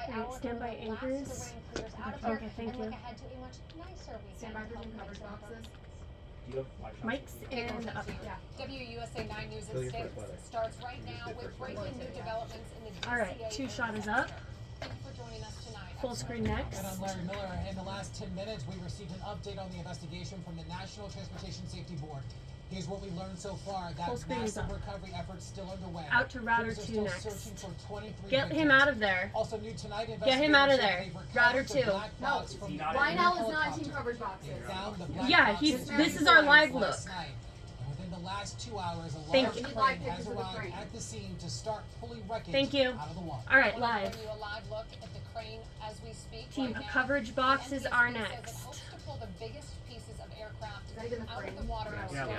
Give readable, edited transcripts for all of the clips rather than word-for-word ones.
Alright, stand by anchors. Okay, thank you. Stand by for some coverage boxes. Mics and up. WUSA 9 News and States starts right now with breaking new developments in the DCA. Alright, two shot is up. Thank you for joining us tonight. Full screen next. And I'm Larry Miller. In the last 10 minutes, we received an update on the investigation from the National Transportation Safety Board. Here's what we learned so far. That massive recovery effort's still underway. Out to router 2 next. Get victims. him out of there. Also new tonight, get him out of there. Router 2. No, Lionel is not team coverage boxes. Yeah, this is our live look. Within the last 2 hours, a Thank large you. crane has arrived at the scene to start pulling wreckage Thank you. out of the water. Alright, live. A live look at the crane as we speak. Team right coverage now. boxes are NTSB says it next. hopes to pull the biggest pieces of aircraft Is that even the out of frame? the water Yeah, on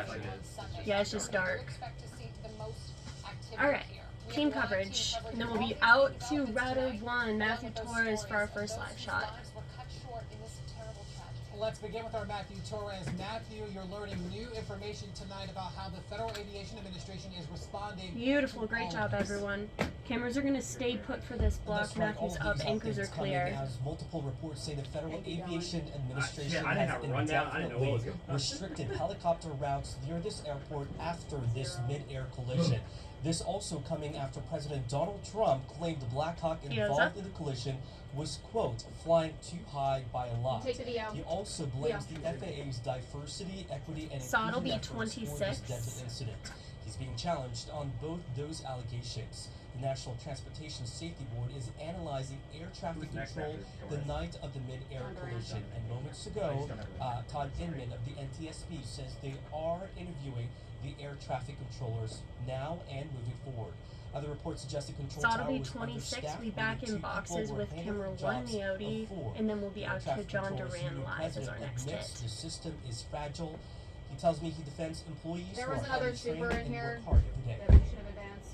Sunday. Yeah, it's just dark. We expect to see the most activity Alright, here. We team have live coverage. team And then we'll of be all out these to developments router tonight, 1, Matthew along with those Torres for our stories first of live those shot. whose lives were cut short in this terrible tragedy. Let's begin with our Matthew Torres. Matthew, you're learning new information tonight about how the Federal Aviation Administration is responding. Beautiful, great job everyone. Cameras are gonna stay put for this block. Matthew's up, anchors are clear. As multiple reports say the Federal Aviation Administration I didn't has have a rundown. I didn't know what was indefinitely going on. restricted helicopter routes near this airport after this mid-air collision. This also coming after President Donald Trump claimed the Black Hawk involved in the collision was, quote, flying too high by a lot. Take the video. He also blames the FAA's diversity, equity, and So it'll be inclusion efforts for 26. this deadly incident. He's being challenged on both those allegations. The National Transportation Safety Board is analyzing air traffic control the night of the mid-air collision. And moments ago, Todd Inman of the NTSB says they are interviewing the air traffic controllers now and moving forward. Other reports suggest the control So tower it'll be was 26. understaffed, We'll be back meaning in 2 boxes people were with handling camera the 1 jobs in the OD, of 4. and then we'll be Air out to traffic John controllers Duran union live as our president next admits hit. the system is fragile. He tells me he defends employees There who was are another highly trained super in and here work hard every day. that we should have advanced.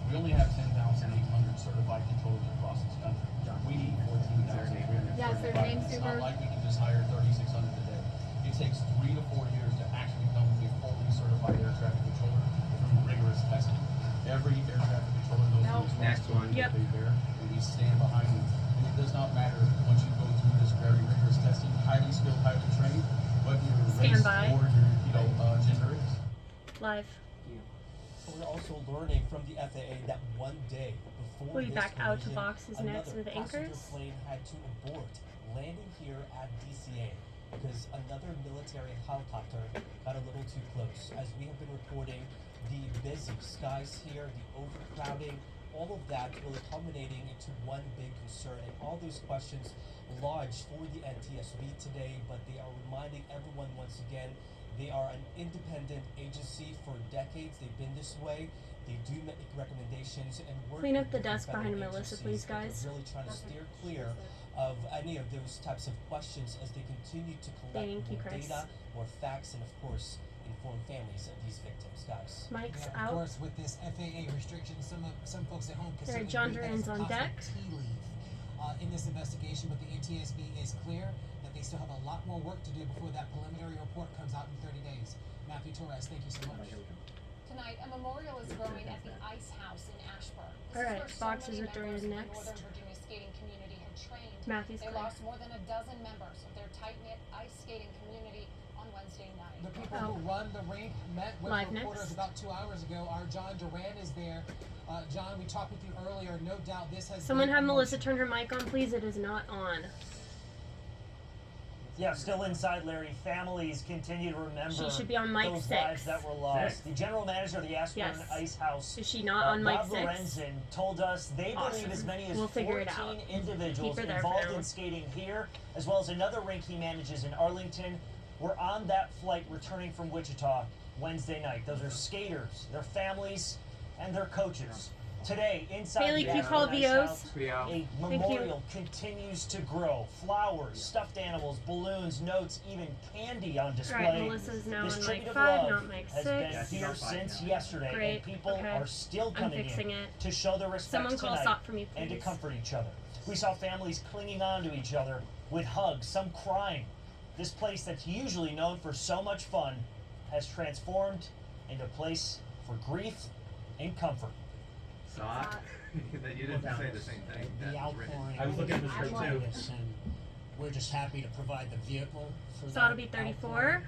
We only have 10,800 certified controllers across this country. We need 14,300. Yes, their name's It's super. not like we can just hire 3,600 today. It takes 3 to 4 years to actually become a fully certified air traffic controller through rigorous testing. Every air traffic controller knows the responsibility that they bear, and we stand behind them. And it does not matter once you go through this very rigorous testing, highly skilled, highly trained, but your race or your gender is. Live. We're also learning from the FAA that one day before We'll be this back out to collision, boxes next another with passenger anchors. plane had to abort, landing here at DCA because another military helicopter got a little too close. As we have been reporting, the busy skies here, the overcrowding, all of that really culminating into one big concern, and all those questions lodged for the NTSB today, but they are reminding everyone once again they are an independent agency for decades. They've been this way. They do make recommendations and work. Clean up with the different desk behind federal Melissa, agencies, please, but they're guys. really trying to steer clear of any of those types of questions as they continue to collect Thank you, more Chris. data, more facts, and of course, inform families of these victims, guys. Mike's Of out. course, with this FAA restriction, some folks at home Alright, consider John that Duran's as a on possible deck. tea leave in this investigation, but the NTSB is clear that they still have a lot more work to do before that preliminary report comes out in 30 days. Matthew Torres, thank you so much. Tonight, a memorial is growing at the Ice House in Ashburn. This Alright, is where so boxes many with Duran members of the next. Northern Virginia skating community had trained. Matthew's They clear. lost more than a dozen members of their tight-knit ice skating community on Wednesday night. The people who run the rink met with Live reporters next. about 2 hours ago. Our John Duran is there. John, we talked with you earlier. No doubt this has Someone been have Melissa emotional. turn her mic on, please. It is not on. Yeah, still inside, Larry. Families continue to remember She should be on mic those 6. lives that were lost. The general manager of the Ashburn Yes. Ice House, Is she not on mic Bob 6? Lorenzen, told us they believe Awesome. as many as We'll figure 14 it out. individuals Keep her there for involved now. in skating here, as well as another rink he manages in Arlington, were on that flight returning from Wichita Wednesday night. Those are skaters, their families, and their coaches. Today, inside Bailey, the can you Ashburn call Ice VOs? House, a memorial continues to grow. Flowers, stuffed animals, balloons, notes, even candy on display. Alright, Melissa's now This on mic tribute of 5, love not mic has 6. been here since yesterday, Great, and people okay. are still I'm coming fixing in it. to show their respect Someone call tonight stop for me, and to please. comfort each other. We saw families clinging on to each other with hugs, some crying. This place that's usually known for so much fun has transformed into a place for grief and comfort. Sock. That you didn't say the same thing. The That was written. outpouring. I was looking at this of right too. kindness, and we're just happy to provide the vehicle for So that it'll be 34. outpouring,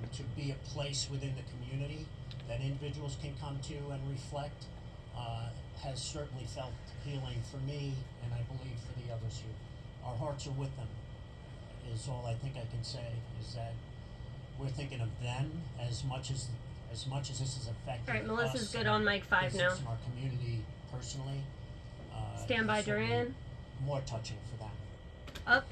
and to be a place within the community that individuals can come to and reflect, has certainly felt healing for me, and I believe for the others here. Our hearts are with them, is all I think I can say, is that we're thinking of them as much as this is affecting All right, Melissa's us good and on mic 5 now. business and our community personally. Stand by, it's certainly Durian. More touching for them. Up.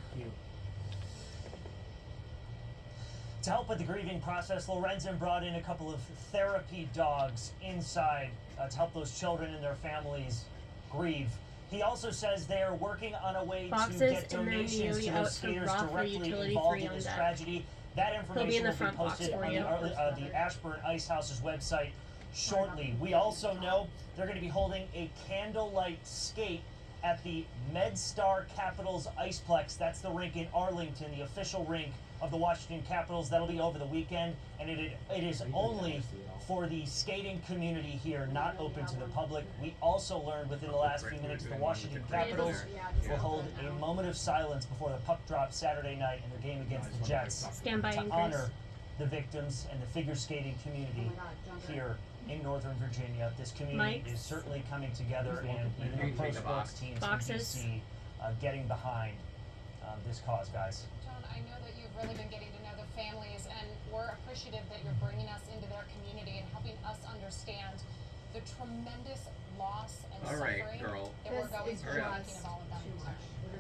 To help with the grieving process, Lorenzen brought in a couple of therapy dogs inside to help those children and their families grieve. He also says they are working on a way Boxes to get and then donations to Yui those out to skaters Raw for directly utility involved free in on this deck. tragedy. That They'll information be in the will be front box posted for on you. the Ashburn Ice House's website shortly. We also know they're going to be holding a candlelight skate at the MedStar Capitals Iceplex. That's the rink in Arlington, the official rink of the Washington Capitals. That'll be over the weekend, and it is only for the skating community here, not open to the public. We also learned within the last few minutes the Washington Capitals will hold a moment of silence before the puck drop Saturday night in their game against the Jets Stand by, to Anchors. honor the victims and the figure skating community here in Northern Virginia. This community Mics. is certainly coming together, and even the pro sports teams Boxes. in DC getting behind this cause, guys. John, I know that you've really been getting to know the families, and we're appreciative that you're bringing us into their community and helping us understand the tremendous loss and All right, suffering girl. that we're going This is through, Alright. thinking of all of them.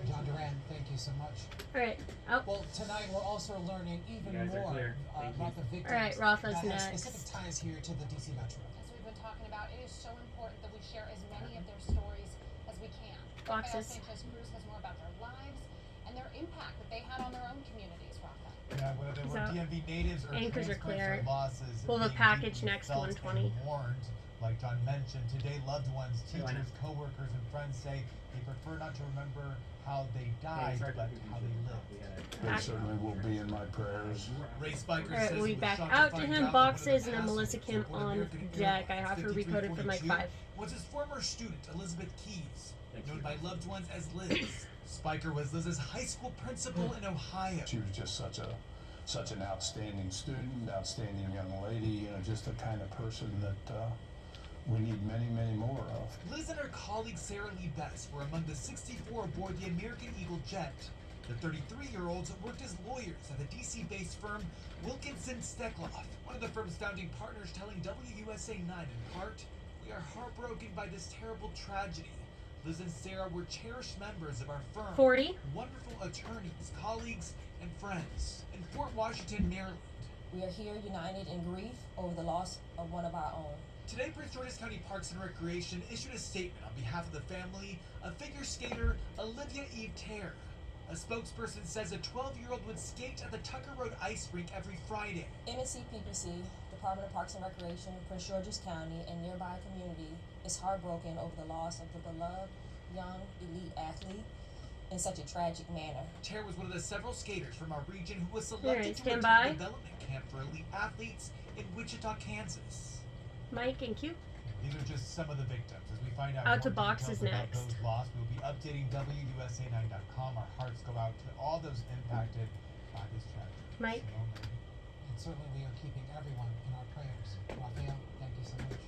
John Duran, thank you so much. All right. Out. Well, tonight we're also learning even You guys are more clear. Thank about you. the victims All right, Rafa's that have next. specific ties here to the DC Metro. As we've been talking about, it is so important that we share as many of their stories as we can. Rafael Boxes. Sanchez Cruz has more about their lives and their impact that they had on their own communities, Rafa. Yeah, whether they He's were out. DMV natives or Anchors are transplants clear. or losses, Pull the being package deeply next to felt 120. and mourned, like John mentioned, today loved ones, teachers, co-workers, and friends say they prefer not to remember how they died, but how they lived. They certainly will be in my prayers. Race Bikers All right, says we'll be it was back shocked out to to find him. out that one of Boxes the and then Melissa passengers Kim aboard on American deck. I Airlines have her recoded for mic 5342 5. was his former student, Elizabeth Keys, known by loved ones as Liz. Spiker was Liz's high school principal in Ohio. She was just such an outstanding student, outstanding young lady, just the kind of person that we need many, many more of. Liz and her colleague Sarah Lee Best were among the 64 aboard the American Eagle jet. The 33-year-olds worked as lawyers at the DC-based firm Wilkinson Steckloff, one of the firm's founding partners, telling WUSA 9 in part, "We are heartbroken by this terrible tragedy. Liz and Sarah were cherished members of our firm, 40. wonderful attorneys, colleagues, and friends in Fort Washington, Maryland." We are here united in grief over the loss of one of our own. Today, Prince George's County Parks and Recreation issued a statement on behalf of the family of figure skater Olivia Eve Terre. A spokesperson says a 12-year-old would skate at the Tucker Road Ice Rink every Friday. MSCPPC, Department of Parks and Recreation, Prince George's County, and nearby community is heartbroken over the loss of the beloved young elite athlete in such a tragic manner. Terre was one of the several skaters from our region who was Alright, selected to stand attend by. a development camp for elite athletes in Wichita, Kansas. Mike and Q. These are just some of the victims. As we find out Out to more Boxes details about next. those lost, we'll be updating WUSA9.com. Our hearts go out to all those impacted by this tragedy. Mike. Simone, maybe. And certainly we are keeping everyone in our prayers. Rafael, thank you so much.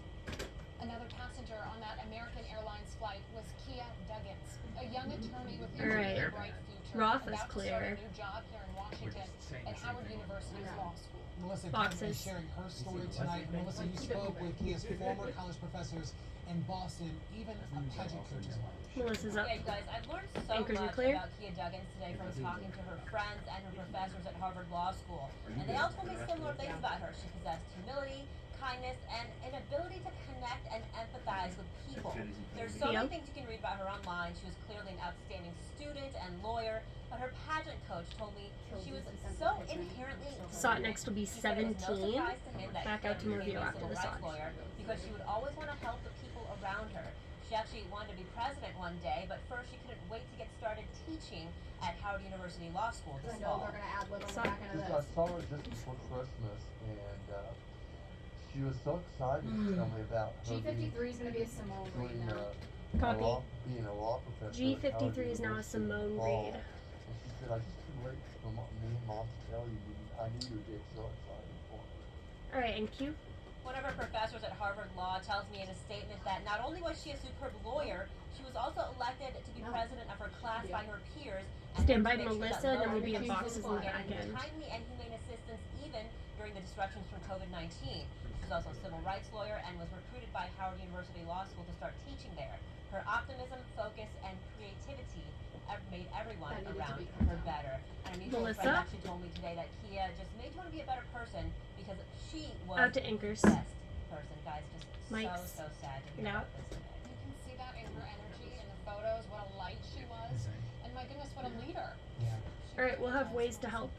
Another passenger on that American Airlines flight was Kia Duggins, a young attorney with a All right. really bright future, Rafa's about to clear. start a new job here in Washington at Howard University's law school. Melissa Boxes. is sharing her story tonight. Melissa, you spoke with Kia's former college professors in Boston, even a pageant coach as well. Melissa's up. Yeah, you guys, I've learned so Anchors are much clear. about Kia Duggins today from talking to her friends and her professors at Harvard Law School. And they all told me similar things about her. She possessed humility, kindness, and an ability to connect and empathize with people. There's so Theo? many things you can read about her online. She was clearly an outstanding student and lawyer, but her pageant coach told me she was so inherently SOT next will be She said it was no 17. surprise to him that Back Kim out to more became video a after civil the rights SOT. lawyer because she would always want to help the people around her. She actually wanted to be president one day, but first she couldn't wait to get started teaching at Howard University Law School this I know fall. they're gonna add little on the Sorry. back end of I this. saw her just before Christmas, and she was so excited to tell me about her being G53 is gonna be a Simone doing right now. Copy. Being a law professor. G53 is now a Simone Reed. And she said, I just couldn't wait for me and Mom to tell you. I knew you would get so excited for me. Alright, and Q? One of her professors at Harvard Law tells me in a statement that not only was she a superb lawyer, she was also elected to be president of her class by her peers. And Stand by to make sure Melissa, that and then we'll lower be in income boxes students in the were back getting end. timely and humane assistance even during the disruptions from COVID-19. She was also a civil rights lawyer and was recruited by Howard University Law School to start teaching there. Her optimism, focus, and creativity made everyone around her better. And a mutual friend Melissa? actually told me today that Kia just made you want to be a better person because she was Out to Anchors. the best person. Guys, just Mike's. so sad to hear Get about out. this today. You can see that in her energy, in the photos, what a light she was. And my goodness, what a leader. Alright, we'll have ways to help.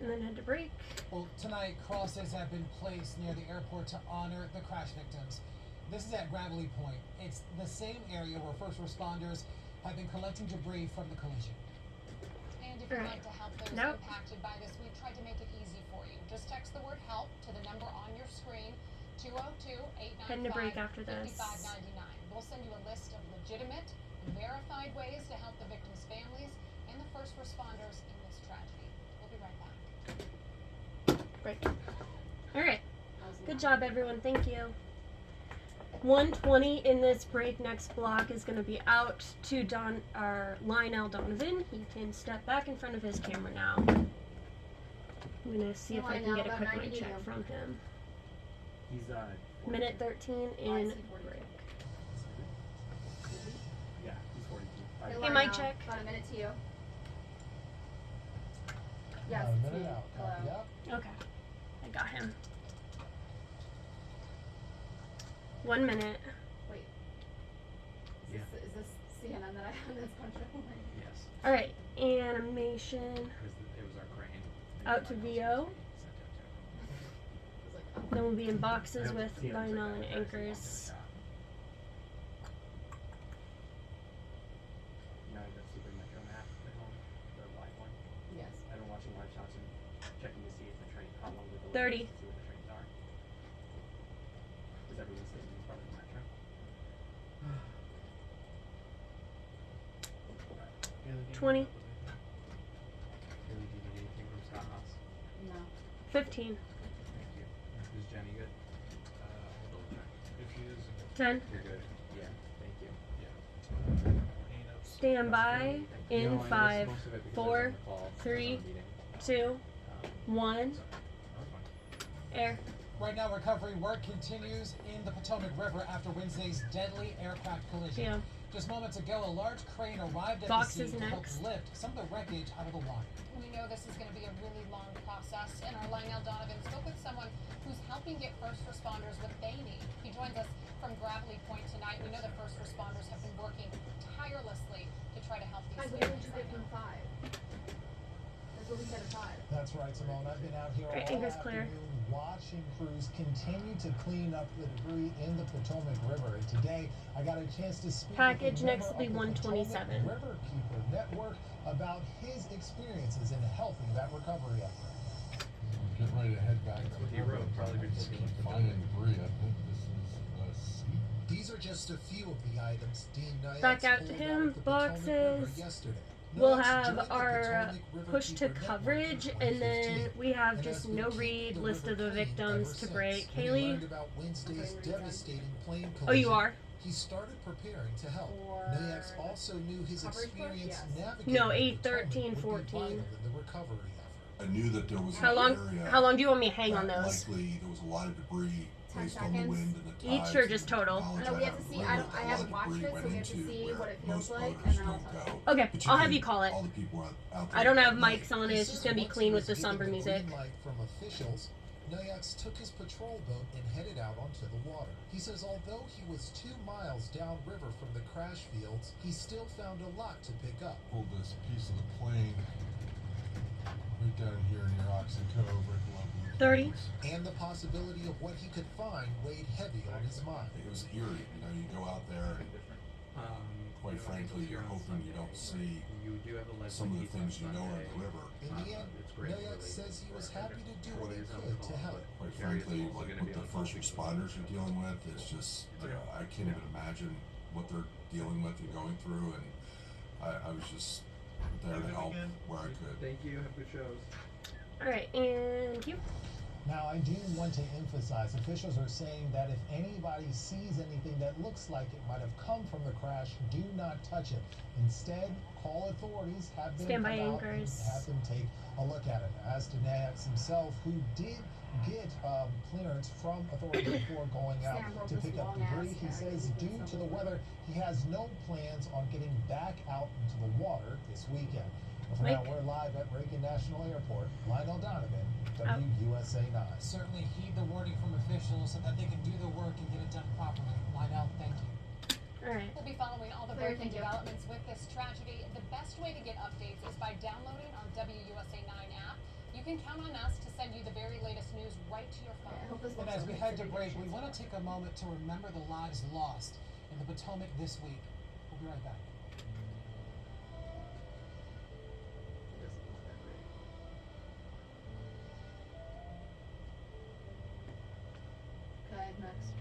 And then head to break. Well, tonight, crosses have been placed near the airport to honor the crash victims. This is at Gravelly Point. It's the same area where first responders have been collecting debris from the collision. And if you'd Alright. like to help those Nope. impacted by this, we've tried to make it easy for you. Just text the word HELP to the number on your screen, 202-895-5599. Heading to break after this. We'll send you a list of legitimate, verified ways to help the victims' families and the first responders in this tragedy. We'll be right back. Break. Alright. Good job, everyone. Thank you. 120 in this break. Next block is going to be out to Lionel Donovan. He can step back in front of his camera now. I'm going to see if I can get a quick mic check from him. He's Minute 13 in break. Yeah, he's 42. Hey, mic check. About a minute to you. Yes, A it's minute me. out. Hello. Yep. Okay. I got him. 1 minute. Wait. Yeah. Is this CNN that I have in this control? Yes. Alright, animation. It was our crane. Out to VO. Then we'll be in boxes with Lionel and Anchors. You know the Super Metro map at home, the live one? Yes. I've been watching live shots and checking to see if the train, how long the delay 30. is to see what the trains are. Because everyone says it's part of the metro. 20. Really, do you need anything from Scott Haas? No. 15. Thank you. Is Jenny good? Hold on. If she is, 10. you're good. Yeah, thank you. Stand by in No, I missed 5, most of it because I was 4, on the call. I was on a 3, meeting. 2, 1. That was fine. Air. Right now, recovery work continues in the Potomac River after Wednesday's deadly aircraft collision. Yeah. Just moments ago, a large crane arrived at Boxes the scene to help next. lift some of the wreckage out of the water. We know this is going to be a really long process, and our Lionel Donovan spoke with someone who's helping get first responders what they need. He joins us from Gravelly Point tonight. We know that first responders have been working tirelessly to try to help these I families. literally took it from 5. That's what we said at 5. That's right, Simone. I've been out here Alright, all Anchor's clear. afternoon watching crews continue to clean up the debris in the Potomac River. And today, I got a chance to speak Package with a next member will be of the 127. Potomac Riverkeeper Network about his experiences in helping that recovery effort. Get ready to head back to He wrote probably been looking at the finding debris. I think this is a seat. These are just a few of the items Dean Nyack Back out to pulled him, out of the Potomac River boxes. yesterday. We'll Nyack have joined the our Potomac push to Riverkeeper Network in coverage, and then 2015. we have And just has been no keeping read the list river of the clean victims ever to since. break. When he Haley? learned about Wednesday's devastating plane collision, Oh, you are? he started preparing to help. For Nyack also knew his coverage push? experience Yes. navigating No, the 8, Potomac 13, would be 14. vital in the recovery effort. I knew that there was How an long? area How long do you want me to hang on that those? likely there was a lot of debris 10 based on the seconds. wind and the Each tides or and just the total? knowledge No, we have of to the see. river. I A lot haven't of watched debris it, so went we have to into see where what it feels most like, boaters and then I'll don't tell you. go. Okay, But I'll have can- you call it. all the people out there I don't have at night. mics on it. He It's just says gonna be once clean he with was the given somber the music. green light from officials, Nyack took his patrol boat and headed out onto the water. He says although he was 2 miles downriver from the crash fields, he still found a lot to pick up. Pulled this piece of the plane right down here near Oxen Cove, right below Blue 30. Plains. And the possibility of what he could find weighed heavy on his mind. It was eerie. You know, you go out there and quite frankly, you're hoping you don't see You do have a lesson some of the piece on things you know Sunday. in the river. In the end, It's great, Nyack really. says he was happy to do what he Troy is on could the to call, help. but Quite Gary is frankly, also like gonna what be the on first call. responders are dealing with is just, I can't even imagine what they're dealing with and going through, and I was just there to help where I could. Thank you. Have good shows. All right, and you. Now, I do want to emphasize, officials are saying that if anybody sees anything that looks like it might have come from the crash, do not touch it. Instead, call authorities, have them Stand by come out and anchors. have them take a look at it. As to Nayax himself, who did get clearance from authorities before going out to pick up debris, he says due to the weather, he has no plans on getting back out into the water this weekend. But for now, we're live at Reagan National Airport. Lionel Donovan, WUSA 9. Certainly heed the warning from officials so that they can do the work and get it done properly. Lionel, thank you. All right. We'll be following all the Claire, breaking thank you. developments with this tragedy. The best way to get updates is by downloading our WUSA 9 app. You can count on us to send you the very latest news right to your phone. And as we head to break, we want to take a moment to remember the lives lost in the Potomac this week. We'll be right back. Okay, next.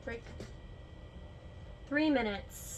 Break. 3 minutes.